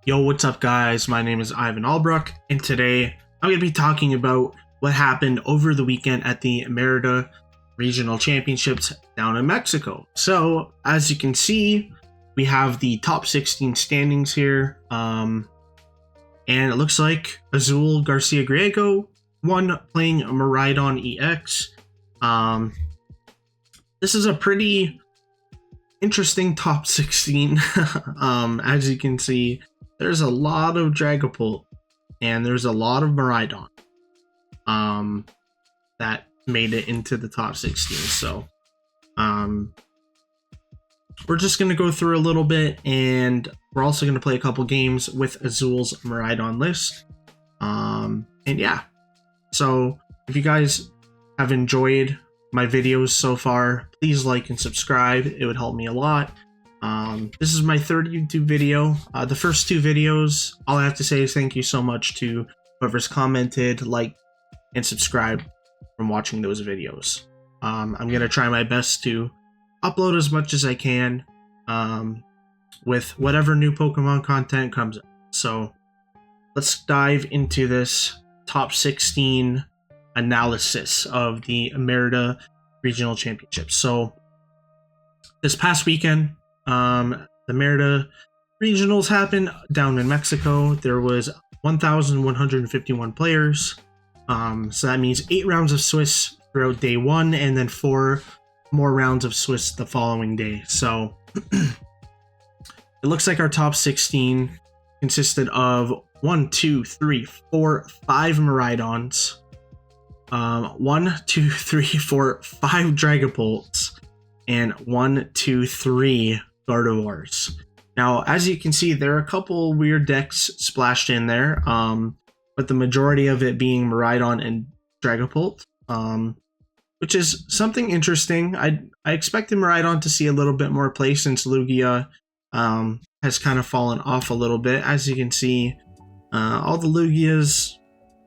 Yo, what's up guys? My name is Ivan Albrook, and today I'm going to be talking about what happened over the weekend at the Merida Regional Championships down in Mexico. So, as you can see, we have the top 16 standings here, and it looks like Azul, Garcia, Griego won playing Miraidon EX. This is a pretty interesting top 16. As you can see, there's a lot of Dragapult and there's a lot of Miraidon that made it into the top 16. So we're just going to go through a little bit, and we're also going to play a couple games with Azul's Miraidon list. And yeah, so if you guys have enjoyed my videos so far, please like and subscribe. It would help me a lot. This is my third YouTube video. The first two videos, all I have to say is thank you so much to whoever's commented, liked, and subscribed from watching those videos. I'm going to try my best to upload as much as I can with whatever new Pokemon content comes up. So let's dive into this top 16 analysis of the Merida Regional Championship. So this past weekend, the Merida Regionals happened down in Mexico. There was 1,151 players. So that means 8 rounds of Swiss throughout day 1, and then 4 more rounds of Swiss the following day. So it looks like our top 16 consisted of 5 Miraidons, 5 Dragapults, and 3 Gardevoirs. Now, as you can see, there are a couple weird decks splashed in there, but the majority of it being Miraidon and Dragapult, which is something interesting. I expected Miraidon to see a little bit more play since Lugia has kind of fallen off a little bit. As you can see, all the Lugias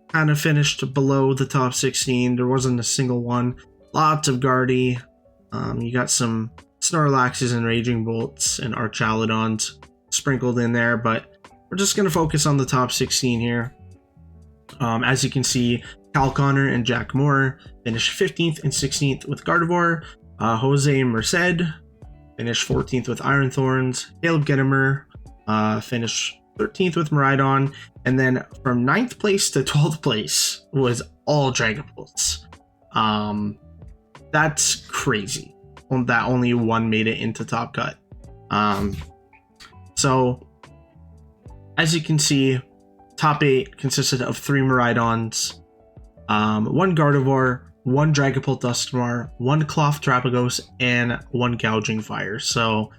kind of finished below the top 16. There wasn't a single one. Lots of Guardi. You got some Snorlaxes and Raging Bolts and Archaludons sprinkled in there, but we're just going to focus on the top 16 here. As you can see, Cal Connor and Jack Moore finished 15th and 16th with Gardevoir. Jose Merced finished 14th with Iron Thorns. Caleb Gettimer finished 13th with Miraidon. And then from 9th place to 12th place was all Dragapults. That's crazy that only one made it into Top Cut. So, as you can see, top 8 consisted of 3 Miraidons, 1 Gardevoir, 1 Dragapult Dusknoir, 1 Cloth Trapagos, and 1 Gouging Fire. So,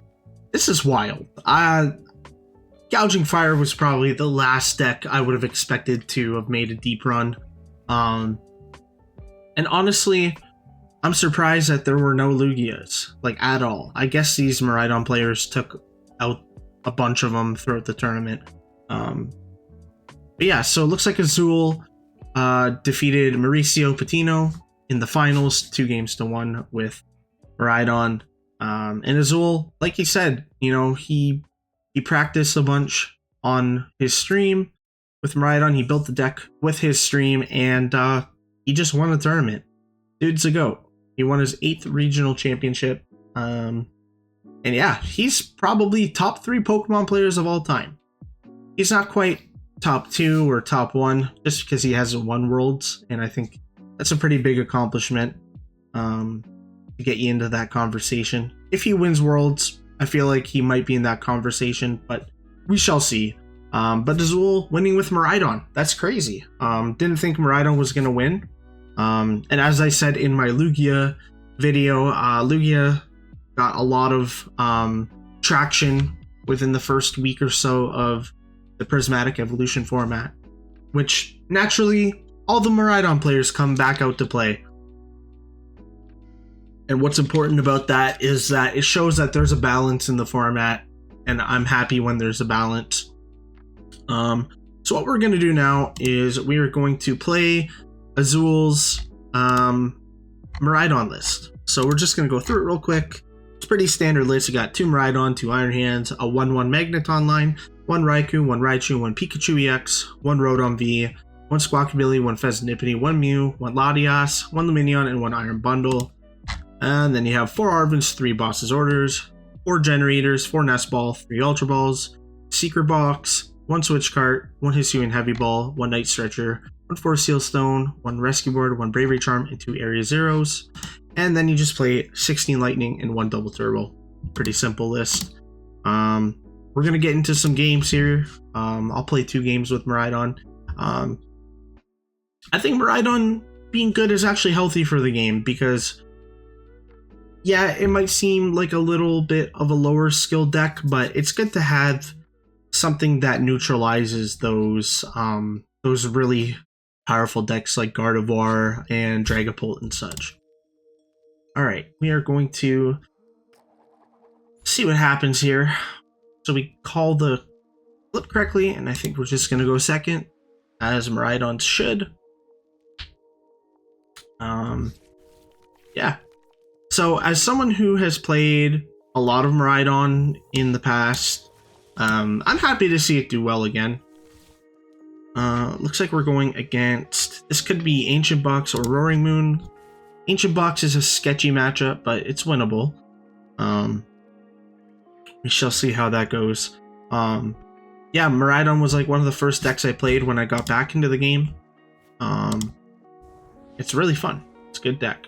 this is wild. Gouging Fire was probably the last deck I would have expected to have made a deep run. And honestly, I'm surprised that there were no Lugias, like, at all. I guess these Miraidon players took out a bunch of them throughout the tournament. But yeah, so it looks like Azul defeated Mauricio Patino in the finals, 2-1 with Miraidon. And Azul, like he said, you know, he practiced a bunch on his stream with Miraidon. He built the deck with his stream, and he just won the tournament. Dude's a GOAT. He won his 8th regional championship. And yeah, he's probably top 3 Pokemon players of all time. He's not quite top 2 or top 1 just because he hasn't won Worlds, and I think that's a pretty big accomplishment to get you into that conversation. If he wins Worlds, I feel like he might be in that conversation, but we shall see. But Azul winning with Miraidon, that's crazy. Didn't think Miraidon was going to win. And as I said in my Lugia video, Lugia got a lot of traction within the first week or so of the Prismatic Evolution format, which naturally all the Miraidon players come back out to play. And what's important about that is that it shows that there's a balance in the format, and I'm happy when there's a balance. So what we're going to do now is we are going to play Azul's Miraidon list. So we're just going to go through it real quick. It's pretty standard list. You got 2 Miraidon, 2 Iron Hands, a 1/1 Magneton line, 1 Raikou, 1 Raichu, 1 Pikachu EX, 1 Rotom V, 1 Squawkabilly, 1 Fezandipiti, 1 Mew, 1 Latias, 1 Lumineon, and 1 Iron Bundle. And then you have 4 Arvens, 3 Boss's Orders, 4 Generators, 4 Nest Ball, 3 Ultra Balls, Secret Box, 1 Switch Cart, 1 Hisuian Heavy Ball, 1 Night Stretcher, 1 Force Seal Stone, 1 Rescue Board, 1 Bravery Charm, and 2 Area Zeros. And then you just play 16 Lightning and 1 Double Turbo. Pretty simple list. We're going to get into some games here. I'll play 2 games with Miraidon. I think Miraidon being good is actually healthy for the game because, yeah, it might seem like a little bit of a lower skill deck, but it's good to have something that neutralizes those really powerful decks like Gardevoir and Dragapult and such. Alright, we are going to see what happens here. So we call the flip correctly, and I think we're just going to go second, as Miraidon should. Yeah. So as someone who has played a lot of Miraidon in the past, I'm happy to see it do well again. Looks like we're going against, this could be Ancient Box or Roaring Moon. Ancient Box is a sketchy matchup, but it's winnable. We shall see how that goes. Yeah, Miraidon was like one of the first decks I played when I got back into the game. It's really fun. It's a good deck.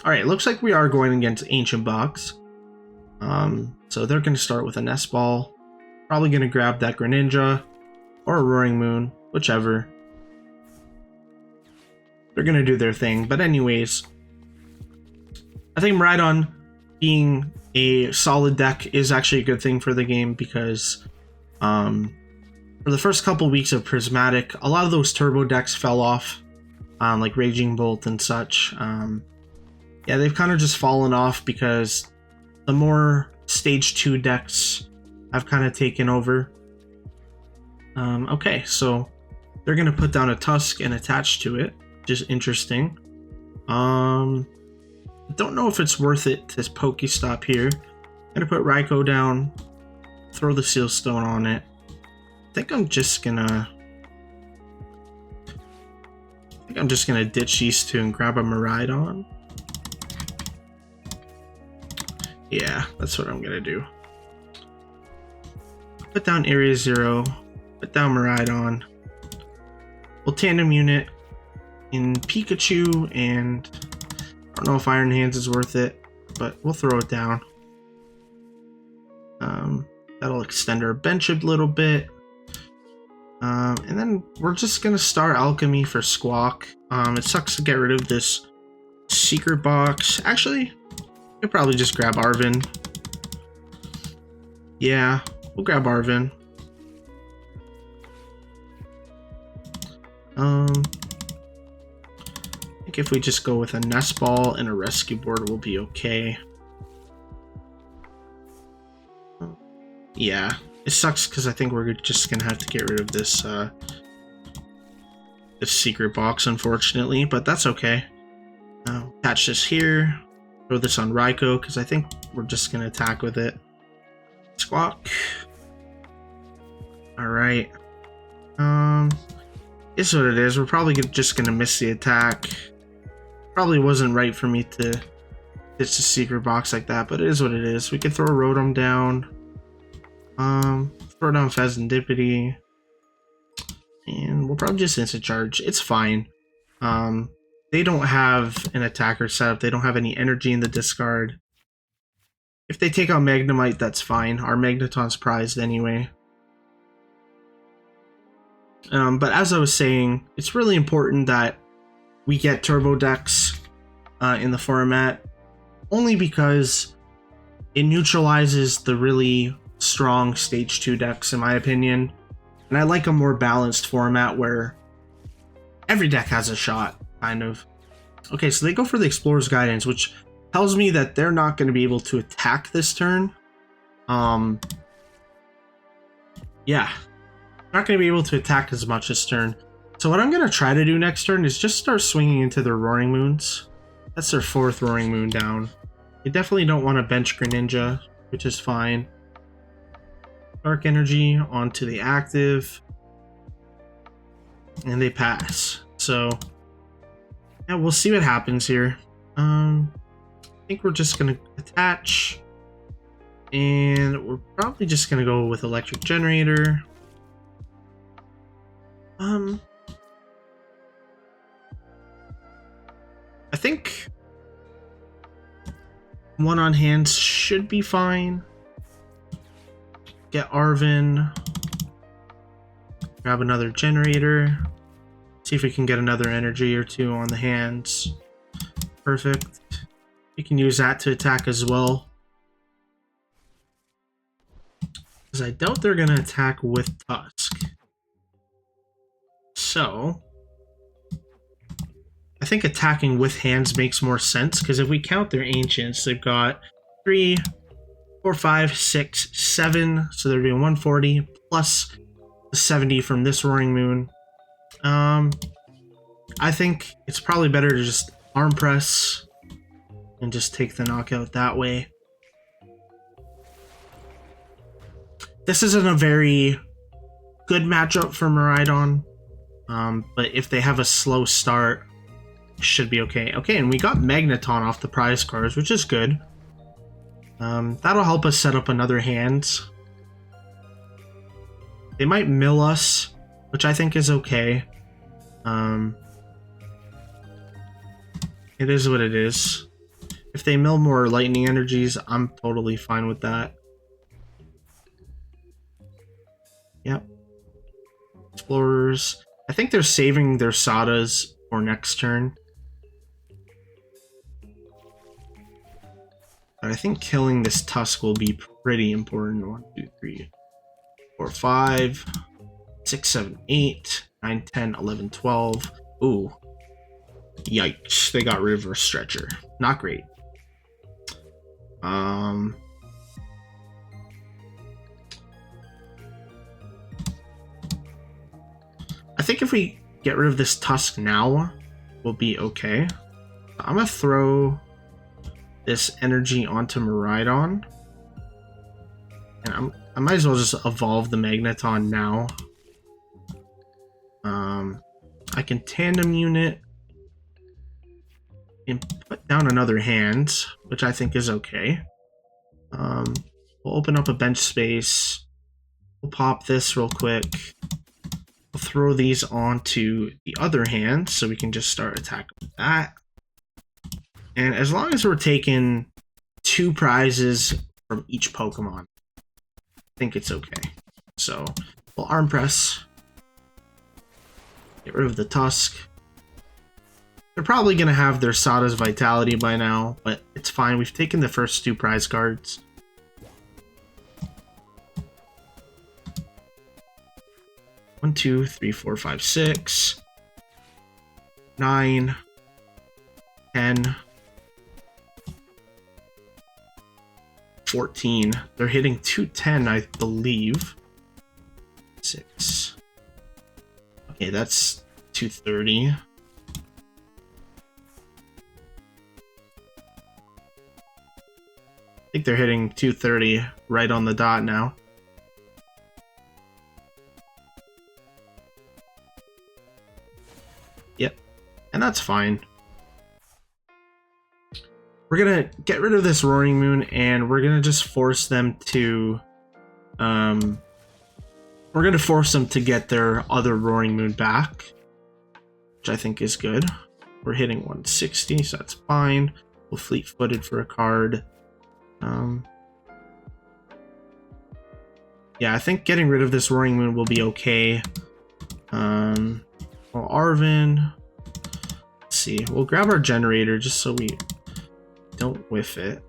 Alright, looks like we are going against Ancient Box. So they're going to start with a Nest Ball. Probably going to grab that Greninja or a Roaring Moon, whichever. They're going to do their thing. But anyways, I think Miraidon being a solid deck is actually a good thing for the game because for the first couple weeks of Prismatic, a lot of those turbo decks fell off, like Raging Bolt and such. Yeah, they've kind of just fallen off because the more Stage 2 decks have kind of taken over. Okay, so they're going to put down a Tusk and attach to it, which is interesting. I don't know if it's worth it to Pokestop here. I'm going to put Raikou down, throw the Seal Stone on it. I think I'm just gonna ditch these two and grab a Miraidon. Yeah, that's what I'm gonna do. Put down Area Zero, put down Miraidon. We'll tandem unit in Pikachu, and I don't know if Iron Hands is worth it, but we'll throw it down. That'll extend our bench a little bit. And then we're just gonna start Alchemy for Squawk. It sucks to get rid of this Secret Box. Actually, I could probably just grab Arven. Yeah, we'll grab Arven. I think if we just go with a Nest Ball and a Rescue Board, we'll be okay. Yeah. It sucks because I think we're just gonna have to get rid of this this Secret Box, unfortunately, but that's okay. Attach this here, throw this on Raikou because I think we're just gonna attack with it. Squawk. All right. Is what it is. We're probably just gonna miss the attack. Probably wasn't right for me to ditch the Secret Box like that, but it is what it is. We can throw Rotom down. Throw down Fezandipiti, and we'll probably just instant charge. It's fine. They don't have an attacker setup. They don't have any energy in the discard. If they take out Magnemite, that's fine. Our Magneton's prized anyway. But as I was saying, it's really important that we get turbo decks in the format, only because it neutralizes the really strong Stage 2 decks, in my opinion. And I like a more balanced format where every deck has a shot, kind of. Okay, so they go for the Explorer's Guidance, which tells me that they're not going to be able to attack this turn. Yeah, not going to be able to attack as much this turn. So what I'm going to try to do next turn is just start swinging into their Roaring Moons. That's their 4th Roaring Moon down. You definitely don't want to bench Greninja, which is fine. Dark Energy onto the active. And they pass. So, yeah, we'll see what happens here. I think we're just going to attach. And we're probably just going to go with Electric Generator. I think one on hands should be fine. Get Arven. Grab another generator. See if we can get another energy or two on the hands. Perfect. You can use that to attack as well. Because I doubt they're going to attack with Tusk. So, I think attacking with hands makes more sense, because if we count their ancients, they've got 3, 4, 5, 6, 7, so they're doing 140 plus the 70 from this Roaring Moon. I think it's probably better to just arm press and just take the knockout that way. This isn't a very good matchup for Miraidon, but if they have a slow start, it should be okay. Okay, and we got Magneton off the prize cards, which is good. That'll help us set up another hands. They might mill us, which I think is okay. It is what it is. If they mill more lightning energies, I'm totally fine with that. Yep. Explorers. I think they're saving their Sadas for next turn. But I think killing this Tusk will be pretty important. 1, 2, 3, 4, 5, 6, 7, 8, 9, 10, 11, 12. Ooh. Yikes. They got rid of our Stretcher. Not great. I think if we get rid of this Tusk now, we'll be okay. I'm gonna throw this energy onto Miraidon. And I might as well just evolve the Magneton now. I can tandem unit and put down another hand, which I think is okay. We'll open up a bench space. We'll pop this real quick. We'll throw these onto the other hand so we can just start attacking with that. And as long as we're taking 2 prizes from each Pokemon, I think it's okay. So we'll arm press. Get rid of the Tusk. They're probably going to have their Sada's Vitality by now, but it's fine. We've taken the first 2 prize cards. One, 2, 3, 4, 5, 6, 9, 10, 14. They're hitting 210, I believe. 6. Okay, that's 230. I think they're hitting 230 right on the dot now. Yep, and that's fine. We're gonna get rid of this Roaring Moon, and we're gonna just force them to get their other Roaring Moon back, which I think is good. We're hitting 160, so that's fine. We'll fleet-footed for a card. Yeah, I think getting rid of this Roaring Moon will be okay. Well, Arven. Let's see. We'll grab our generator just so we don't whiff it.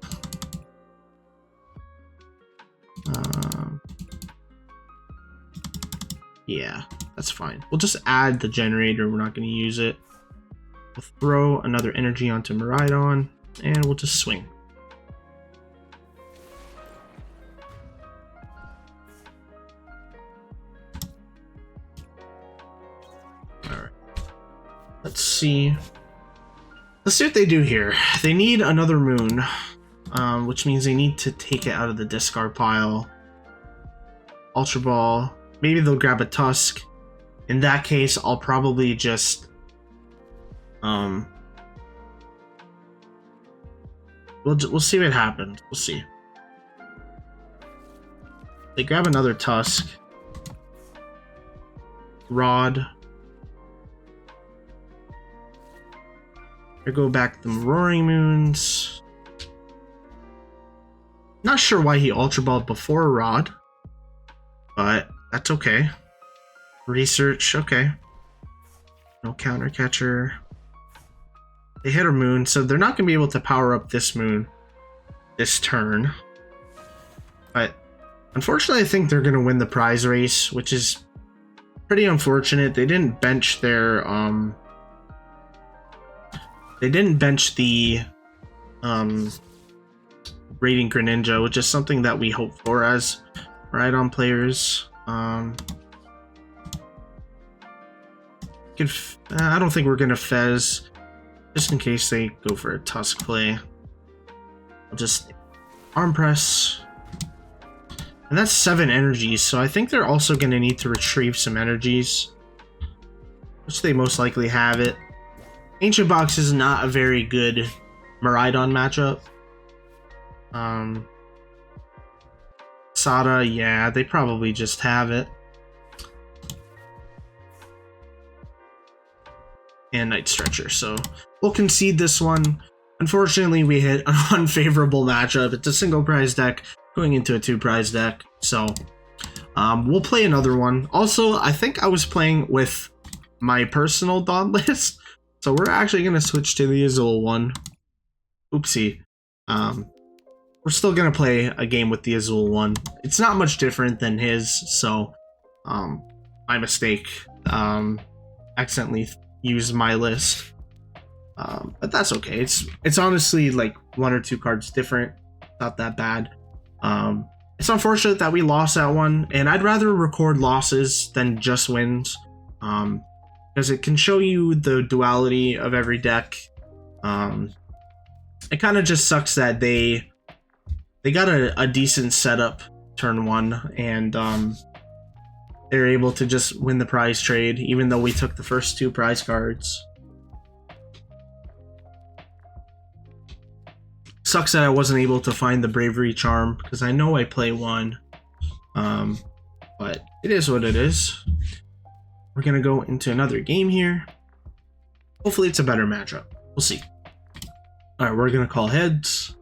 Yeah, that's fine. We'll just add the generator. We're not going to use it. We'll throw another energy onto Miraidon, and we'll just swing. Alright. Let's see. Let's see what they do here. They need another moon. which means they need to take it out of the discard pile. Ultra Ball. Maybe they'll grab a Tusk. In that case, I'll probably just we'll see what happens. We'll see. They grab another Tusk. Rod. They go back the Roaring Moons. Not sure why he Ultra Balled before Rod, but that's okay. Research, okay. No counter catcher. They hit a moon, so they're not going to be able to power up this moon this turn. But unfortunately, I think they're going to win the prize race, which is pretty unfortunate. They didn't bench their Raiding Greninja, which is something that we hope for as Miraidon players. I don't think we're gonna Fez, just in case they go for a Tusk play. I'll just Arm Press. And that's 7 energies, so I think they're also gonna need to retrieve some energies, which they most likely have it. Ancient Box is not a very good Miraidon matchup. Sada, yeah, they probably just have it. And Night Stretcher, so we'll concede this one. Unfortunately, we hit an unfavorable matchup. It's a single prize deck going into a 2 prize deck, so we'll play another one. Also, I think I was playing with my personal Dawn list, so we're actually going to switch to the Azul one. Oopsie. We're still going to play a game with the Azul one. It's not much different than his, so my mistake. Accidentally used my list. But that's okay. It's honestly like 1 or 2 cards different. Not that bad. It's unfortunate that we lost that one, and I'd rather record losses than just wins, because it can show you the duality of every deck. It kind of just sucks that they got a decent setup turn 1, and they're able to just win the prize trade, even though we took the first 2 prize cards. Sucks that I wasn't able to find the Bravery Charm, because I know I play one. But it is what it is. We're going to go into another game here. Hopefully it's a better matchup. We'll see. Alright, we're going to call heads.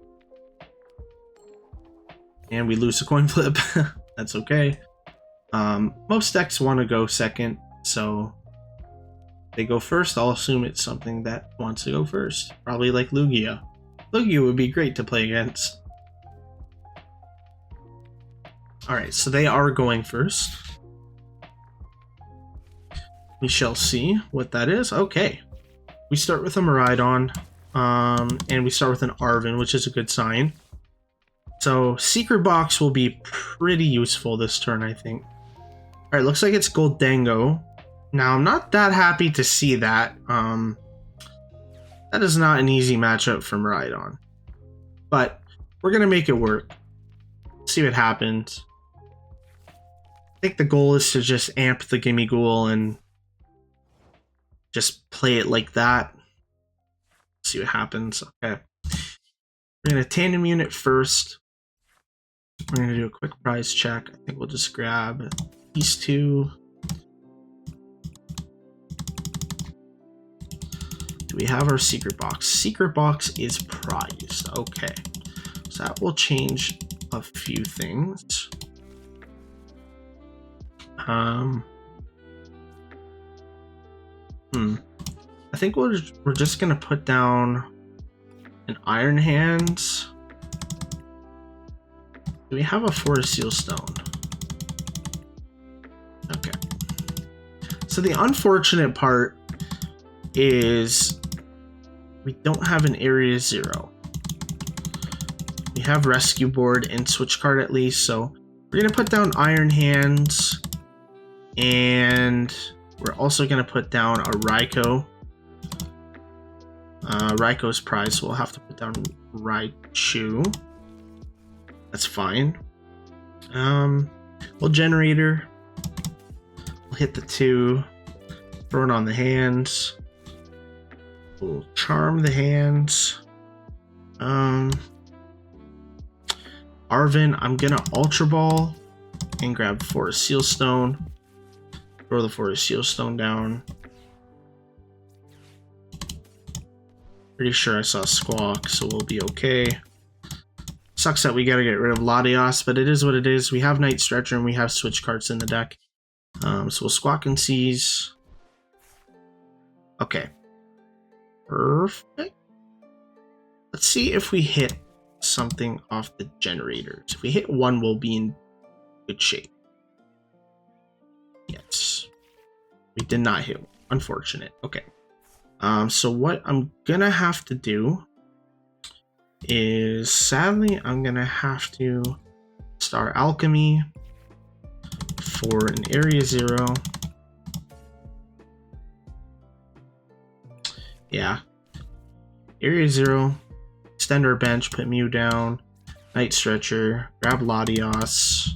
And we lose a coin flip. That's okay. Most decks want to go second, so they go first. I'll assume it's something that wants to go first. Probably like Lugia. Lugia would be great to play against. Alright, so they are going first. We shall see what that is. Okay. We start with a Miraidon, and we start with an Arven, which is a good sign. So Secret Box will be pretty useful this turn, I think. Alright, looks like it's Goldango. Now, I'm not that happy to see that. That is not an easy matchup for Miraidon. But we're going to make it work. See what happens. I think the goal is to just amp the Gimme Ghoul and just play it like that. See what happens. Okay. We're going to tandem unit first. We're going to do a quick prize check. I think we'll just grab these 2. Do we have our Secret Box? Secret Box is prized. Okay. So that will change a few things. I think we're just going to put down an Iron Hands. Do we have a Forest Seal Stone? Okay. So the unfortunate part is we don't have an Area 0. We have Rescue Board and Switch Cart at least, so we're going to put down Iron Hands, and we're also going to put down a Raikou. Raikou's prize, so we'll have to put down Raichu. That's fine. We'll Generator. We'll hit the 2. Throw it on the hands. We'll Charm the hands. Arven, I'm gonna Ultra Ball and grab Forest Seal Stone. Throw the Forest Seal Stone down. Pretty sure I saw Squawk, so we'll be okay. Sucks that we gotta get rid of Latias, but it is what it is. We have Night Stretcher and we have Switch Carts in the deck. So we'll Squawk and Seize. Okay. Perfect. Let's see if we hit something off the generators. If we hit 1, we'll be in good shape. Yes. We did not hit 1. Unfortunate. Okay. So what I'm gonna have to do is, sadly, I'm gonna have to Star Alchemy for an Area 0. Yeah. Area 0. Extend our bench, put Mew down. Night Stretcher. Grab Latias.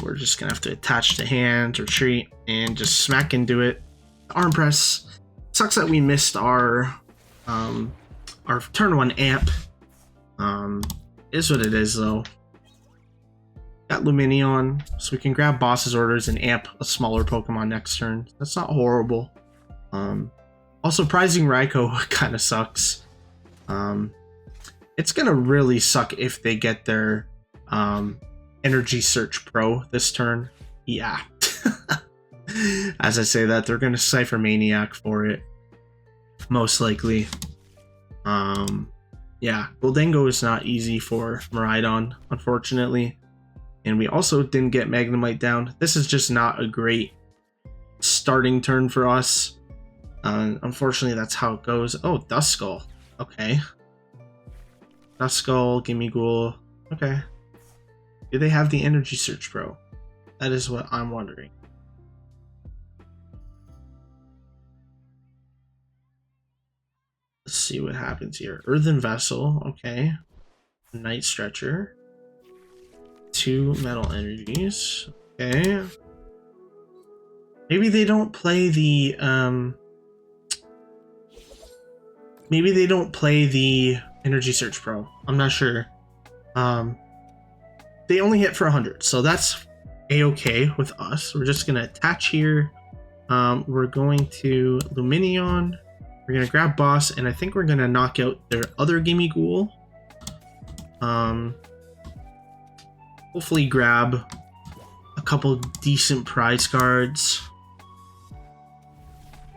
We're just gonna have to attach the hand, retreat, and just smack into it. Arm press. Sucks that we missed our turn 1 amp. Is what it is though. Got Lumineon, so we can grab boss's orders and amp a smaller Pokemon next turn. That's not horrible. Also, prizing Raikou kind of sucks. It's gonna really suck if they get their Energy Search Pro this turn. Yeah. As I say that, they're gonna Cypher Maniac for it. Most likely. Yeah, Goldengo is not easy for Miraidon, unfortunately. And we also didn't get Magnemite down. This is just not a great starting turn for us. Unfortunately, that's how it goes. Oh, Duskull. Okay. Duskull, Gimme Ghoul. Okay. Do they have the Energy Search Pro? That is what I'm wondering. Let's see what happens here. Earthen Vessel. Okay. Night Stretcher. 2 Metal Energies. Okay. Maybe they don't play the maybe they don't play the Energy Search Pro. I'm not sure. They only hit for 100, so that's a-okay with us. We're just gonna attach here. We're going to Lumineon. We're gonna grab Boss, and I think we're gonna knock out their other Gimme Ghoul. Hopefully grab a couple decent prize cards.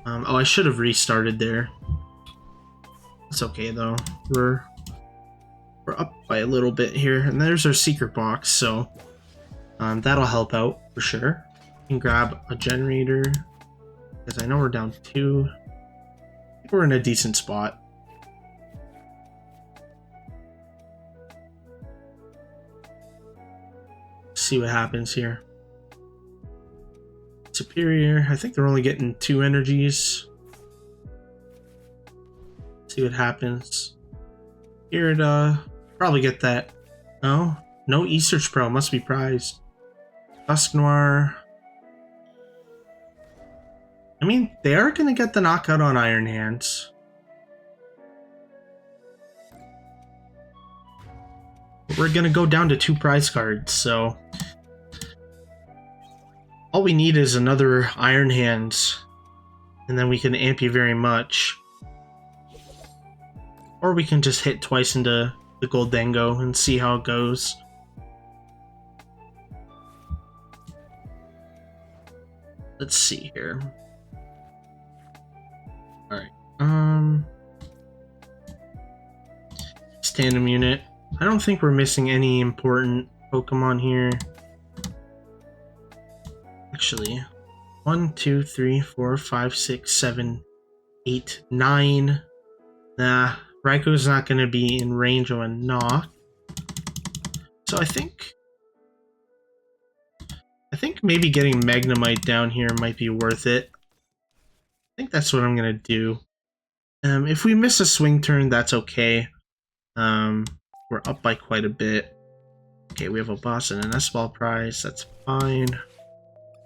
Oh, I should have restarted there. It's okay though. We're up by a little bit here, and there's our secret box, so that'll help out for sure. We can grab a generator because I know we're down 2. I think we're in a decent spot. See what happens here. Superior. I think they're only getting 2 energies. See what happens. Here to probably get that. Oh, no E-Search Pro. Must be prized. Dusknoir. I mean, they are going to get the knockout on Iron Hands. We're going to go down to 2 prize cards, so all we need is another Iron Hands, and then we can amp you very much. Or we can just hit twice into the Goldengo and see how it goes. Let's see here. Alright. Tandem unit. I don't think we're missing any important Pokemon here. Actually, 1, 2, 3, 4, 5, 6, 7, 8, 9. Nah, Raikou's not going to be in range of a knock. So I think maybe getting Magnemite down here might be worth it. I think that's what I'm going to do. If we miss a swing turn, that's okay. We're up by quite a bit. Okay, we have a boss and a Nest Ball prize. That's fine.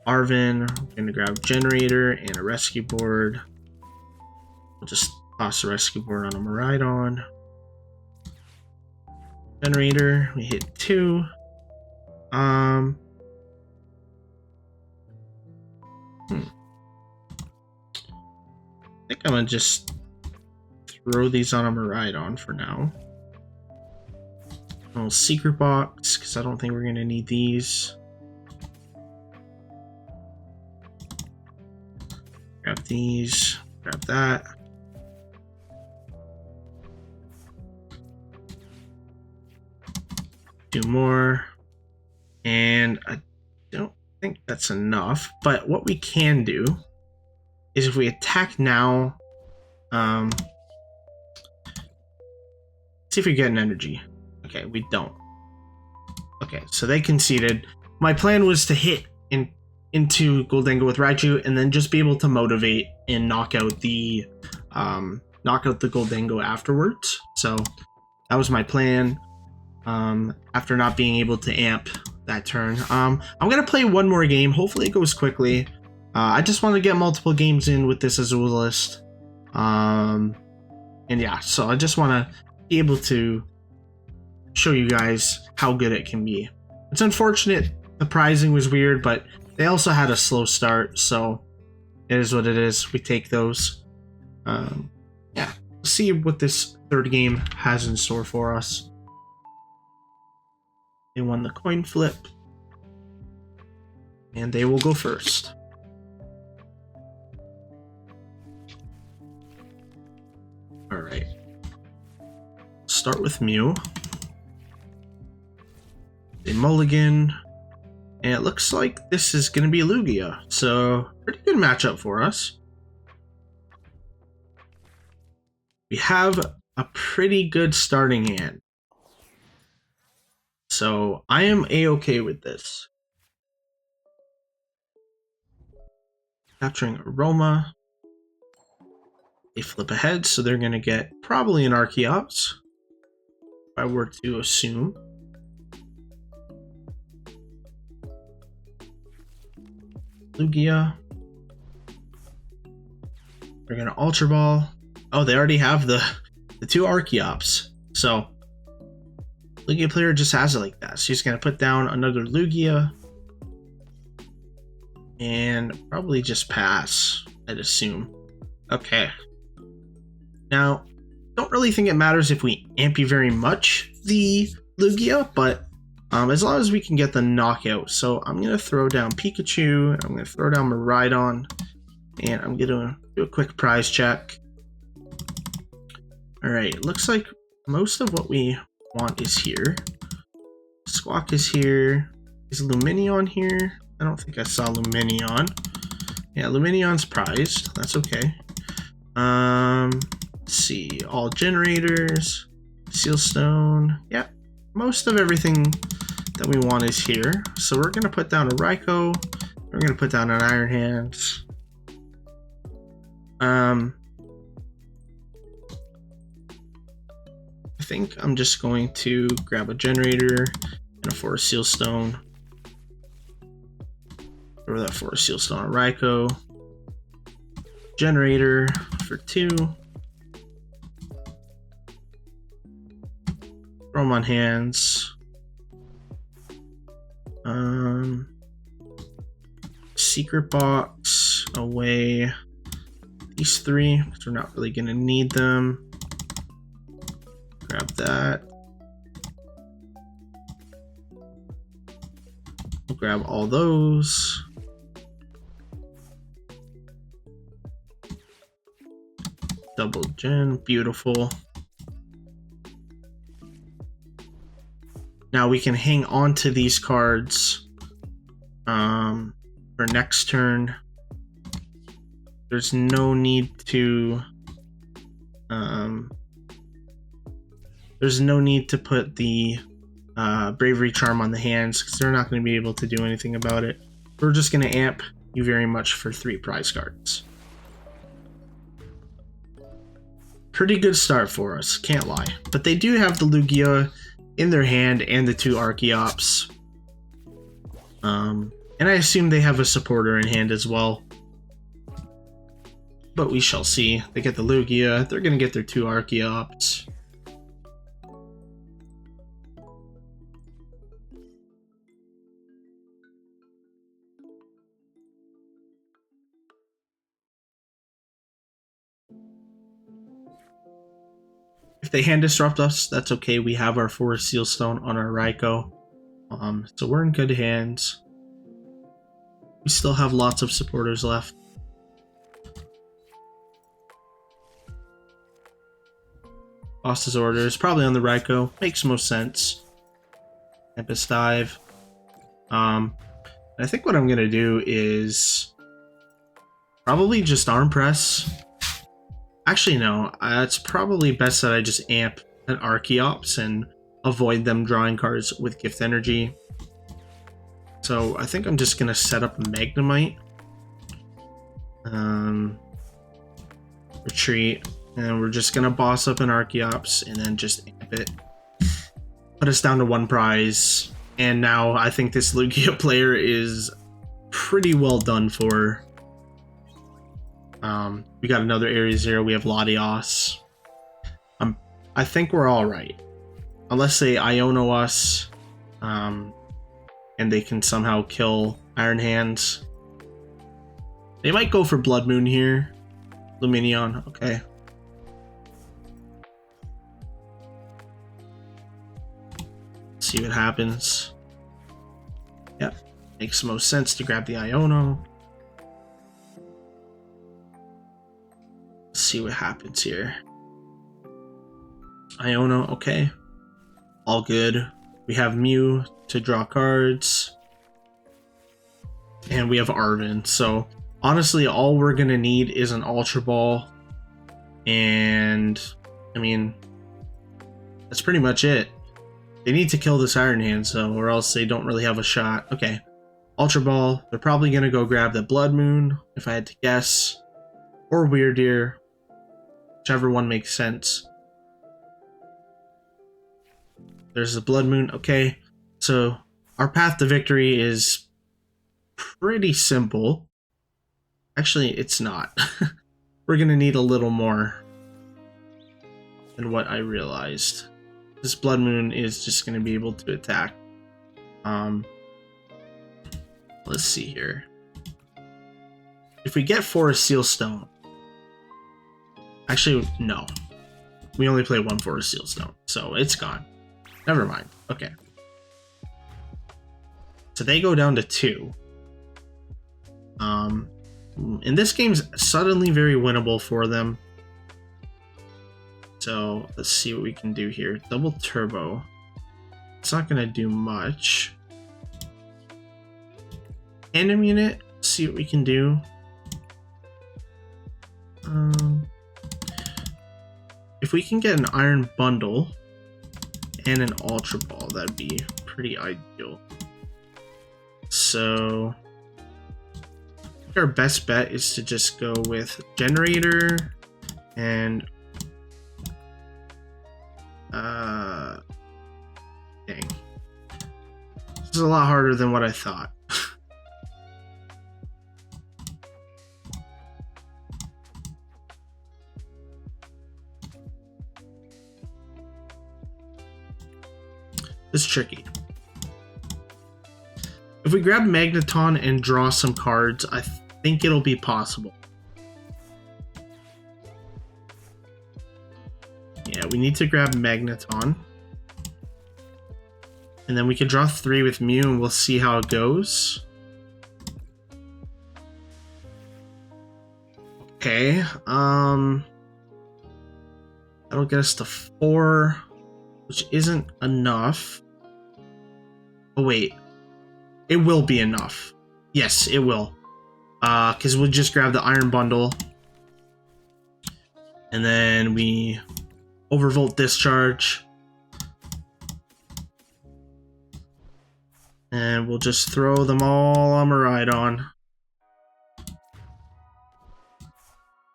Arven, we're gonna grab Generator and a Rescue Board. We'll just toss the Rescue Board on a Miraidon. Generator, we hit 2. I think I'm gonna just throw these on a Miraidon for now. A little Secret Box, because I don't think we're gonna need these. Grab these, grab that. Do more. And I don't think that's enough, but what we can do is if we attack now, see if we get an energy. Okay, we don't. Okay, so they conceded. My plan was to hit into Gholdengo with Raichu and then just be able to motivate and knock out the Gholdengo afterwards. So that was my plan. After not being able to amp that turn. I'm gonna play one more game. Hopefully it goes quickly. I just want to get multiple games in with this Azul list. And yeah, so I just want to be able to show you guys how good it can be. It's unfortunate the prizing was weird, but they also had a slow start, so it is what it is. We take those. Yeah, see what this third game has in store for us. They won the coin flip, and they will go first. All right. Start with Mew. They mulligan, and it looks like this is going to be Lugia, so pretty good matchup for us. We have a pretty good starting hand. So I am a-okay with this. Capturing Aroma. They flip ahead, so they're going to get probably an Archeops, if I were to assume. Lugia. They're going to Ultra Ball. Oh, they already have the 2 Archeops. So Lugia player just has it like that. So he's going to put down another Lugia. And probably just pass, I'd assume. Okay. Now, don't really think it matters if we amp you very much, the Lugia, but as long as we can get the knockout. So I'm going to throw down Pikachu, I'm going to throw down Miraidon, and I'm going to do a quick prize check. Alright, looks like most of what we want is here. Squawk is here. Is Lumineon here? I don't think I saw Lumineon. Yeah, Lumineon's prized. That's okay. Let's see. All generators. Sealstone. Yeah, most of everything that we want is here. So we're going to put down a Raikou. We're going to put down an Iron Hands. I think I'm just going to grab a generator and a Forest Sealstone. Throw that Forest Sealstone on Raikou. Generator for 2. Throw them on hands. Secret Box away. These 3, because we're not really going to need them. Grab that. We'll grab all those. Double gen, beautiful. Now we can hang on to these cards for next turn. There's no need to put the Bravery Charm on the hands because they're not going to be able to do anything about it. We're just going to amp you very much for 3 prize cards. Pretty good start for us, can't lie. But they do have the Lugia in their hand and the 2 Archeops. And I assume they have a supporter in hand as well. But we shall see. They get the Lugia, they're going to get their 2 Archeops. If they hand disrupt us, that's okay. We have our 4 Seal Stone on our Raikou. So we're in good hands. We still have lots of supporters left. Boss's orders, probably on the Raikou. Makes most sense. Tempest Dive. I think what I'm going to do is probably just Arm Press. Actually, no. It's probably best that I just amp an Archeops and avoid them drawing cards with Gift Energy. So I think I'm just going to set up a Magnemite. Retreat. And we're just going to boss up an Archeops and then just amp it. Put us down to 1 prize. And now I think this Lugia player is pretty well done for. We got another Area 0. We have Latias. I think we're all right. Unless they Iono us. And they can somehow kill Iron Hands. They might go for Blood Moon here. Lumineon, okay. See what happens. Yep, makes the most sense to grab the Iono. See what happens here. Iono, okay. All good. We have Mew to draw cards. And we have Arven. So honestly, all we're gonna need is an Ultra Ball. And I mean, that's pretty much it. They need to kill this Iron Hand, so, or else they don't really have a shot. Okay. Ultra Ball. They're probably gonna go grab the Blood Moon, if I had to guess. Or Weirdeer. Whichever one makes sense. There's the Blood Moon. Okay. So our path to victory is pretty simple. Actually, it's not. We're gonna need a little more than what I realized. This Blood Moon is just gonna be able to attack. Let's see here. If we get 4 Seal Stone. Actually, no. We only play 1 for a Seal Stone, so it's gone. Never mind. Okay. So they go down to 2. And this game's suddenly very winnable for them. So let's see what we can do here. Double Turbo. It's not gonna do much. Tandem Unit. Let's see what we can do. If we can get an Iron Bundle and an Ultra Ball, that'd be pretty ideal. So I think our best bet is to just go with Generator and dang. This is a lot harder than what I thought. It's tricky. If we grab Magneton and draw some cards, I think it'll be possible. Yeah, we need to grab Magneton. And then we can draw 3 with Mew and we'll see how it goes. Okay, that'll get us to 4, which isn't enough. Oh wait, it will be enough. Yes, it will. Because we'll just grab the Iron Bundle. And then we Overvolt Discharge. And we'll just throw them all on Miraidon.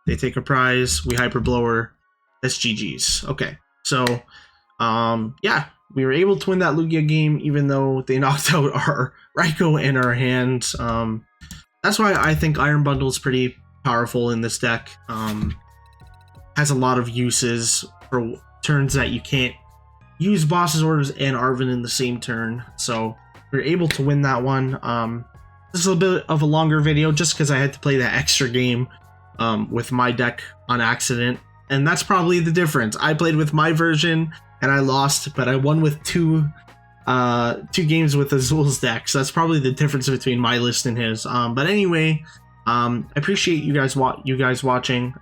They take a prize, we Hyper Blower, That's GG's. Okay, so yeah, we were able to win that Lugia game, even though they knocked out our Raikou in our hands. That's why I think Iron Bundle is pretty powerful in this deck. Has a lot of uses for turns that you can't use Boss's Orders and Arven in the same turn. So we were able to win that one. This is a bit of a longer video just because I had to play that extra game with my deck on accident. And that's probably the difference. I played with my version and I lost, but I won with two games with Azul's deck. So that's probably the difference between my list and his. But anyway, I appreciate you guys watching.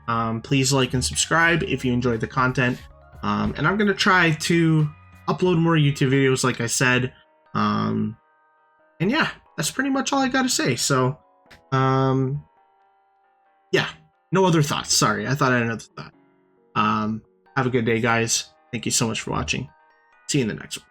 Please like and subscribe if you enjoyed the content. And I'm gonna try to upload more YouTube videos, like I said. And yeah, that's pretty much all I gotta say. So, yeah, no other thoughts. Sorry, I thought I had another thought. Have a good day, guys. Thank you so much for watching. See you in the next one.